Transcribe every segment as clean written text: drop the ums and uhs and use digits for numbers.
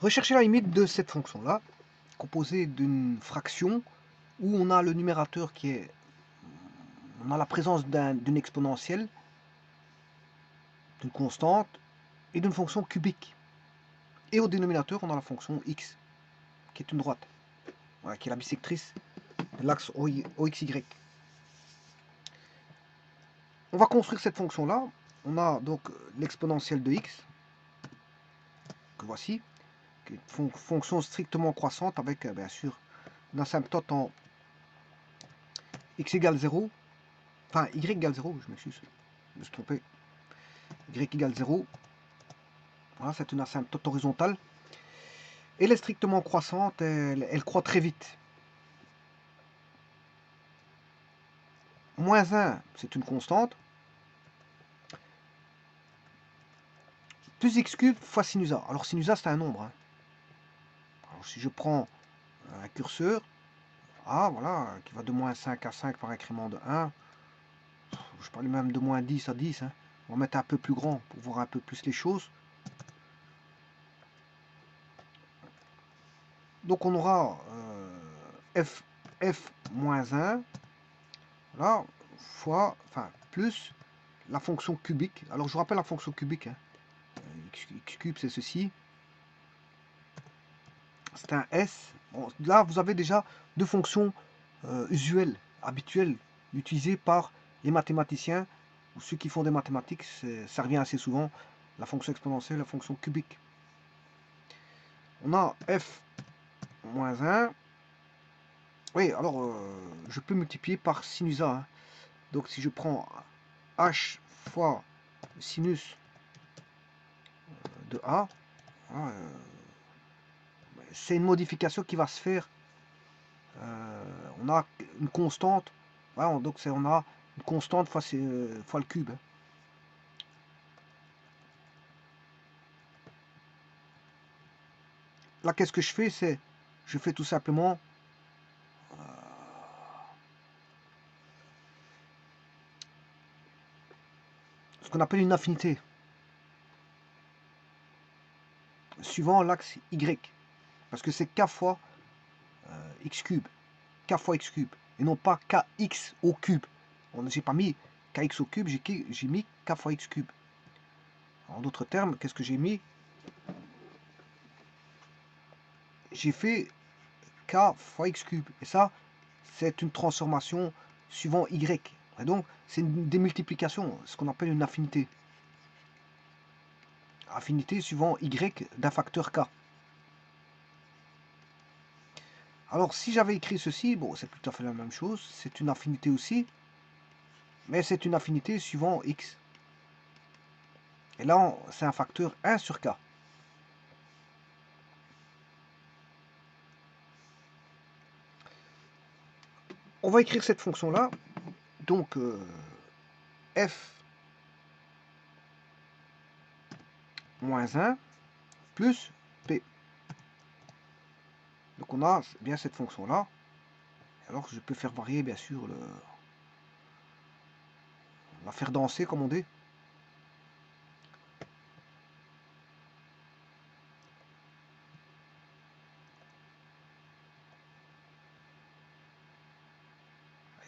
Rechercher la limite de cette fonction-là, composée d'une fraction où on a le numérateur qui est... On a la présence d'une exponentielle, d'une constante et d'une fonction cubique. Et au dénominateur, on a la fonction x, qui est une droite, voilà, qui est la bisectrice de l'axe OXY. On va construire cette fonction-là. On a donc l'exponentielle de x, que voici, qui est une fonction strictement croissante avec, bien sûr, une asymptote en x égale 0, enfin y égale 0, je m'excuse, je me suis trompé, y égale 0, voilà, c'est une asymptote horizontale. Elle est strictement croissante, elle croît très vite. Moins 1, c'est une constante, plus x cube fois sinus a. Alors sinus a, c'est un nombre. Hein. Alors si je prends un curseur, A, voilà, qui va de moins 5 à 5 par incrément de 1, je parlais même de moins 10 à 10, hein. On va mettre un peu plus grand pour voir un peu plus les choses. Donc on aura f moins 1, voilà, fois, enfin, plus la fonction cubique. Alors je vous rappelle la fonction cubique, hein. X cube c'est ceci. C'est un S. Bon, là vous avez déjà deux fonctions usuelles, habituelles, utilisées par les mathématiciens, ou ceux qui font des mathématiques, ça revient assez souvent, la fonction exponentielle, la fonction cubique. On a f moins 1. Oui, alors je peux multiplier par sinus a. Hein. Donc si je prends h fois sinus de a, voilà, c'est une modification qui va se faire. On a une constante, voilà, donc on a une constante fois le cube. Hein. Là, qu'est-ce que je fais? Je fais tout simplement ce qu'on appelle une affinité, suivant l'axe y, parce que c'est k fois x cube, k fois x cube, et non pas kx au cube. J'ai pas mis kx au cube, j'ai mis k fois x cube. En d'autres termes, qu'est-ce que j'ai mis? J'ai fait k fois x cube, et ça, c'est une transformation suivant y. Et donc, c'est une démultiplication, ce qu'on appelle une affinité. Affinité suivant y d'un facteur k. Alors, si j'avais écrit ceci, bon, c'est tout à fait la même chose, c'est une affinité aussi, mais c'est une affinité suivant x. Et là, c'est un facteur 1 sur k. On va écrire cette fonction-là, donc f moins 1 plus p. Donc on a bien cette fonction-là. Alors je peux faire varier, bien sûr, la faire danser, comme on dit.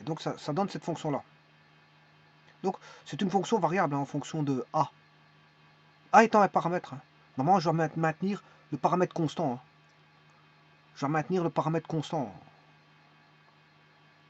Et donc ça donne cette fonction-là. Donc c'est une fonction variable hein, en fonction de a. A étant un paramètre. Hein. Normalement, je dois maintenir le paramètre constant. Hein. Je dois maintenir le paramètre constant.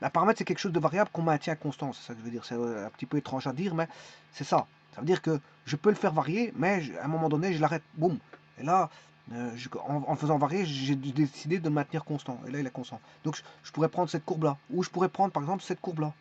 Un paramètre, c'est quelque chose de variable qu'on maintient constant. C'est ça que je veux dire. C'est un petit peu étrange à dire, mais c'est ça. Ça veut dire que je peux le faire varier, mais à un moment donné, je l'arrête. Boum. Et là, en faisant varier, j'ai décidé de le maintenir constant. Et là, il est constant. Donc, je pourrais prendre cette courbe-là. Ou je pourrais prendre, par exemple, cette courbe-là.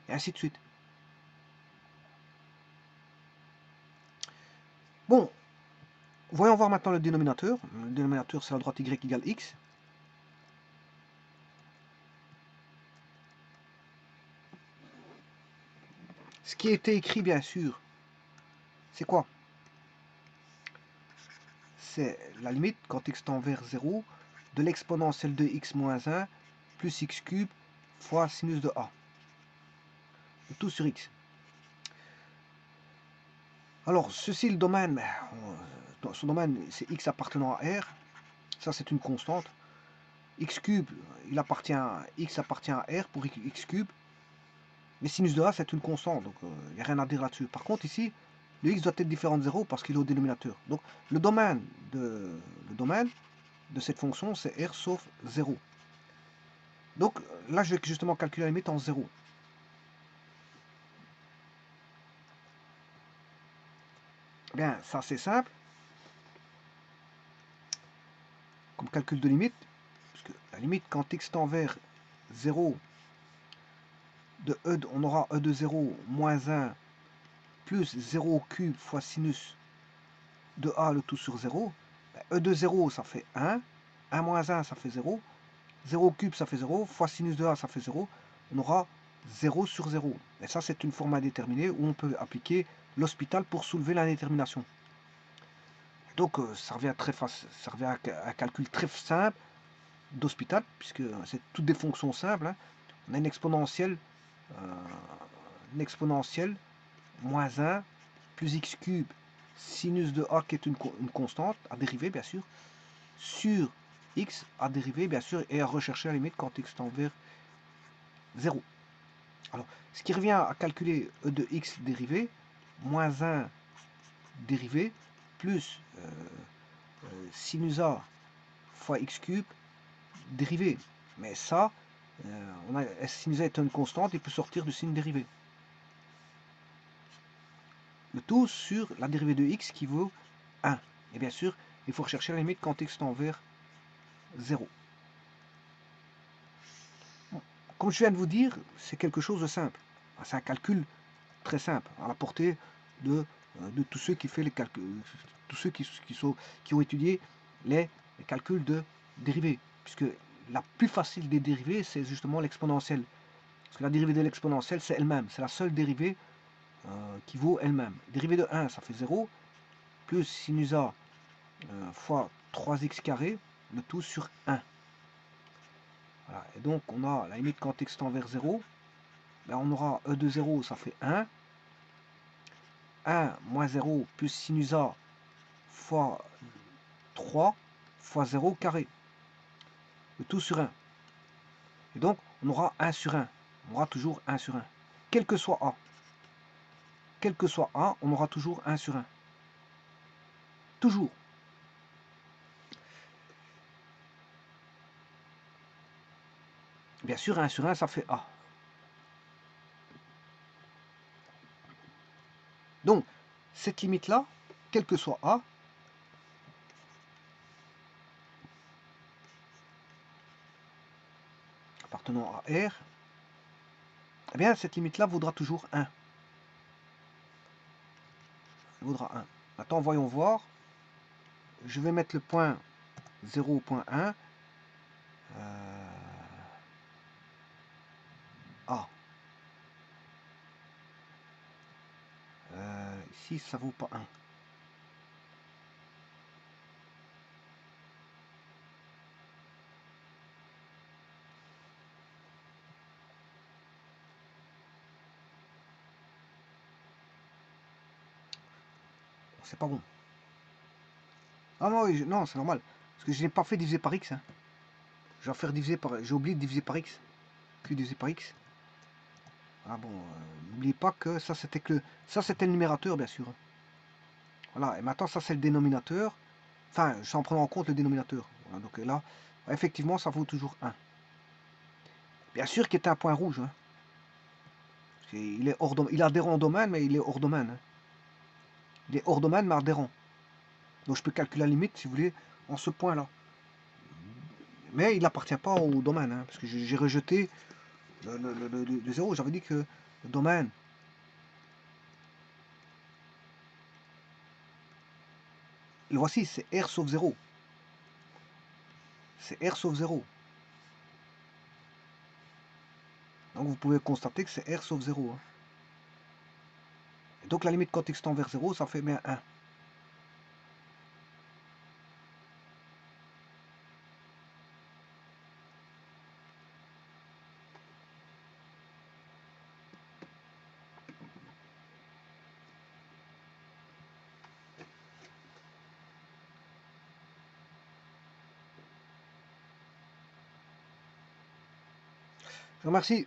Et ainsi de suite. Bon. Voyons voir maintenant le dénominateur. Le dénominateur, c'est la droite y égale x. Ce qui a été écrit, bien sûr, c'est quoi? C'est la limite, quand x tend vers 0, de l'exponentielle de x moins 1 plus x cube fois sinus de a. Tout sur x. Alors, ceci, le domaine, son domaine, c'est x appartenant à R. Ça, c'est une constante. X cube, X appartient à R pour X cube. Mais sinus de A, c'est une constante, donc il n'y a rien à dire là-dessus. Par contre, ici, le X doit être différent de 0 parce qu'il est au dénominateur. Donc, le domaine de cette fonction, c'est R sauf 0. Donc, là, je vais justement calculer la limite en 0. Bien, ça, c'est simple. Comme calcul de limite, puisque la limite, quand X tend vers 0, on aura E de 0 moins 1 plus 0 au cube fois sinus de A le tout sur 0. E de 0, ça fait 1. 1 moins 1, ça fait 0. 0 au cube, ça fait 0. Fois sinus de A, ça fait 0. On aura 0 sur 0. Et ça, c'est une forme indéterminée où on peut appliquer l'hospital pour soulever l'indétermination. Donc, ça revient très facile, ça revient à un calcul très simple d'hospital, puisque c'est toutes des fonctions simples. Hein. On a une exponentielle moins 1 plus x cube sinus de A qui est une constante à dériver bien sûr sur x à dériver bien sûr et à rechercher à la limite quand x tend vers 0. Alors ce qui revient à calculer e de x dérivé moins 1 dérivé plus sinus A fois x cube dérivé. Mais ça, sinus A est une constante, il peut sortir du signe dérivé. Le tout sur la dérivée de x qui vaut 1. Et bien sûr, il faut rechercher la limite quand x tend vers 0. Bon. Comme je viens de vous dire, c'est quelque chose de simple. C'est un calcul très simple, à la portée de tous ceux qui font les calculs, tous ceux qui ont étudié les calculs de dérivées. Puisque la plus facile des dérivées, c'est justement l'exponentielle. Parce que la dérivée de l'exponentielle, c'est elle-même. C'est la seule dérivée qui vaut elle-même. Dérivée de 1, ça fait 0, plus sinus A fois 3x carré, le tout sur 1. Voilà. Et donc, on a la limite quand x tend vers 0. Ben, on aura e de 0, ça fait 1. 1 moins 0 plus sinus A fois 3 fois 0 carré. Le tout sur 1. Et donc, on aura 1 sur 1. On aura toujours 1 sur 1. Quel que soit A. Quel que soit A, on aura toujours 1 sur 1. Toujours. Bien sûr, 1 sur 1, ça fait A. Donc, cette limite-là, quel que soit A, appartenant à R, eh bien, cette limite-là vaudra toujours 1. Elle vaudra 1. Maintenant, voyons voir. Je vais mettre le point 0.1. A. Ici, ça vaut pas 1. C'est pas bon. Ah non, oui, non, c'est normal. Parce que je n'ai pas fait diviser par x. Hein. Je vais faire diviser par. J'ai oublié de diviser par x. Q divisé par x. Ah bon, n'oubliez pas que ça c'était le numérateur bien sûr. Voilà, et maintenant ça c'est le dénominateur. Enfin, sans prendre en compte le dénominateur. Voilà, donc là, effectivement, ça vaut toujours 1. Bien sûr qu'il est un point rouge. Hein. Il est il est adhérent au domaine, mais il est hors domaine. Hein. Il est hors domaine, mais adhérent. Donc je peux calculer la limite, si vous voulez, en ce point-là. Mais il n'appartient pas au domaine, hein, parce que j'ai rejeté le 0. J'avais dit que le domaine, le voici, c'est R sauf 0. C'est R sauf 0. Donc vous pouvez constater que c'est R sauf 0. Hein. Et donc la limite quand x tend vers 0, ça fait bien 1. Je vous remercie.